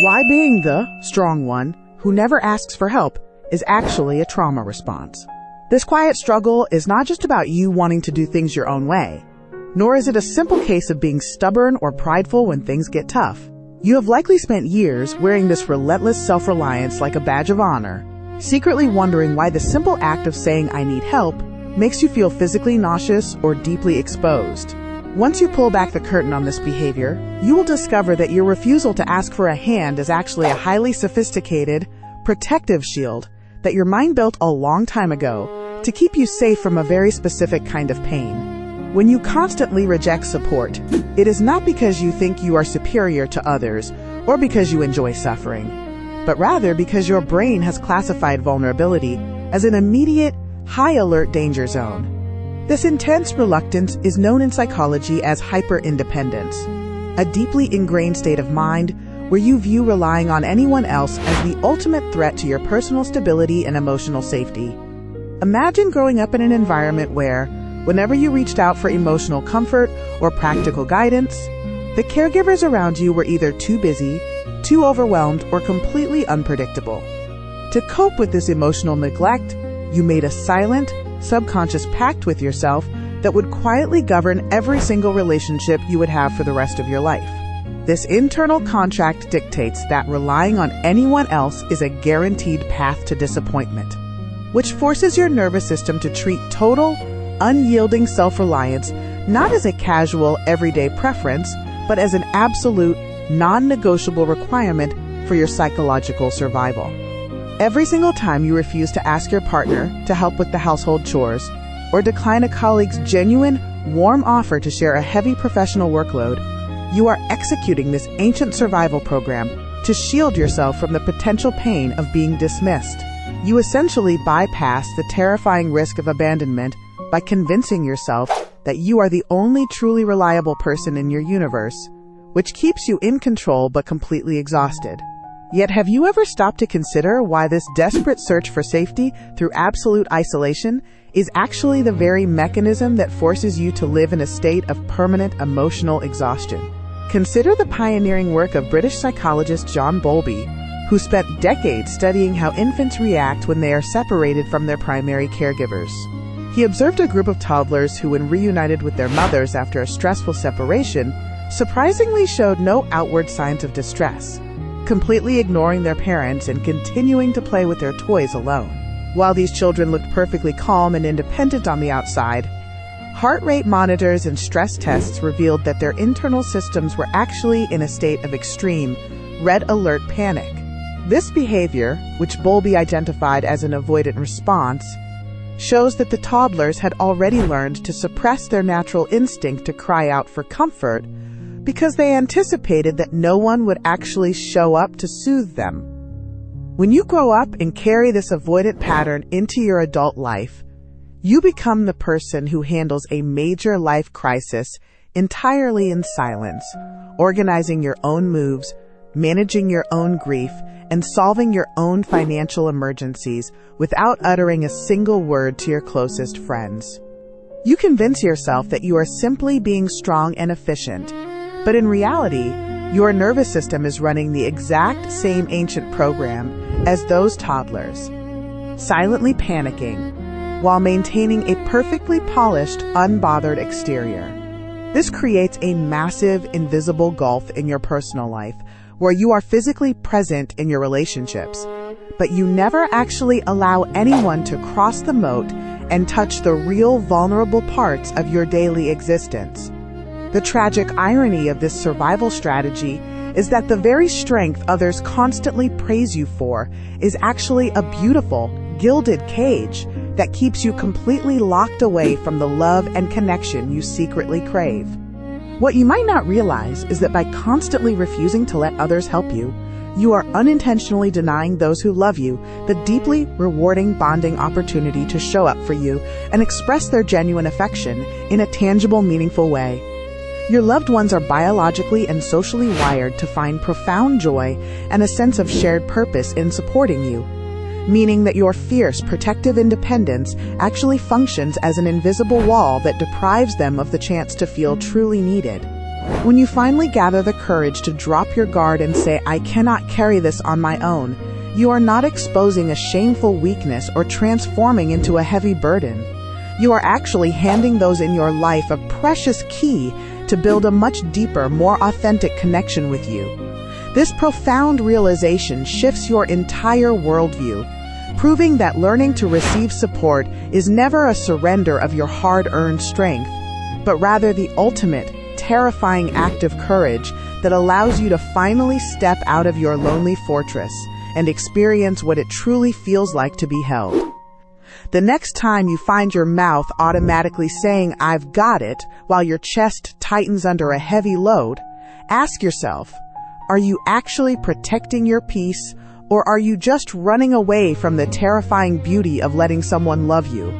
Why being the strong one who never asks for help is actually a trauma response. This quiet struggle is not just about you wanting to do things your own way, nor is it a simple case of being stubborn or prideful when things get tough. You have likely spent years wearing this relentless self-reliance like a badge of honor, secretly wondering why the simple act of saying "I need help" makes you feel physically nauseous or deeply exposed. Once you pull back the curtain on this behavior, you will discover that your refusal to ask for a hand is actually a highly sophisticated, protective shield that your mind built a long time ago to keep you safe from a very specific kind of pain. When you constantly reject support, it is not because you think you are superior to others or because you enjoy suffering, but rather because your brain has classified vulnerability as an immediate, high-alert danger zone. This intense reluctance is known in psychology as hyper-independence, a deeply ingrained state of mind where you view relying on anyone else as the ultimate threat to your personal stability and emotional safety. Imagine growing up in an environment where, whenever you reached out for emotional comfort or practical guidance, the caregivers around you were either too busy, too overwhelmed, or completely unpredictable. To cope with this emotional neglect, you made a silent, subconscious pact with yourself that would quietly govern every single relationship you would have for the rest of your life. This internal contract dictates that relying on anyone else is a guaranteed path to disappointment, which forces your nervous system to treat total, unyielding self-reliance not as a casual, everyday preference, but as an absolute, non-negotiable requirement for your psychological survival. Every single time you refuse to ask your partner to help with the household chores or decline a colleague's genuine, warm offer to share a heavy professional workload, you are executing this ancient survival program to shield yourself from the potential pain of being dismissed. You essentially bypass the terrifying risk of abandonment by convincing yourself that you are the only truly reliable person in your universe, which keeps you in control but completely exhausted. Yet have you ever stopped to consider why this desperate search for safety through absolute isolation is actually the very mechanism that forces you to live in a state of permanent emotional exhaustion? Consider the pioneering work of British psychologist John Bowlby, who spent decades studying how infants react when they are separated from their primary caregivers. He observed a group of toddlers who, when reunited with their mothers after a stressful separation, surprisingly showed no outward signs of distress, completely ignoring their parents and continuing to play with their toys alone. While these children looked perfectly calm and independent on the outside, heart rate monitors and stress tests revealed that their internal systems were actually in a state of extreme, red alert panic. This behavior, which Bowlby identified as an avoidant response, shows that the toddlers had already learned to suppress their natural instinct to cry out for comfort because they anticipated that no one would actually show up to soothe them. When you grow up and carry this avoidant pattern into your adult life, you become the person who handles a major life crisis entirely in silence, organizing your own moves, managing your own grief, and solving your own financial emergencies without uttering a single word to your closest friends. You convince yourself that you are simply being strong and efficient, but in reality, your nervous system is running the exact same ancient program as those toddlers, silently panicking while maintaining a perfectly polished, unbothered exterior. This creates a massive, invisible gulf in your personal life where you are physically present in your relationships, but you never actually allow anyone to cross the moat and touch the real vulnerable parts of your daily existence. The tragic irony of this survival strategy is that the very strength others constantly praise you for is actually a beautiful, gilded cage that keeps you completely locked away from the love and connection you secretly crave. What you might not realize is that by constantly refusing to let others help you, you are unintentionally denying those who love you the deeply rewarding bonding opportunity to show up for you and express their genuine affection in a tangible, meaningful way. Your loved ones are biologically and socially wired to find profound joy and a sense of shared purpose in supporting you, meaning that your fierce, protective independence actually functions as an invisible wall that deprives them of the chance to feel truly needed. When you finally gather the courage to drop your guard and say, "I cannot carry this on my own," you are not exposing a shameful weakness or transforming into a heavy burden. You are actually handing those in your life a precious key to build a much deeper, more authentic connection with you. This profound realization shifts your entire worldview, proving that learning to receive support is never a surrender of your hard-earned strength, but rather the ultimate, terrifying act of courage that allows you to finally step out of your lonely fortress and experience what it truly feels like to be held. The next time you find your mouth automatically saying, "I've got it," while your chest tightens under a heavy load, ask yourself, are you actually protecting your peace, or are you just running away from the terrifying beauty of letting someone love you?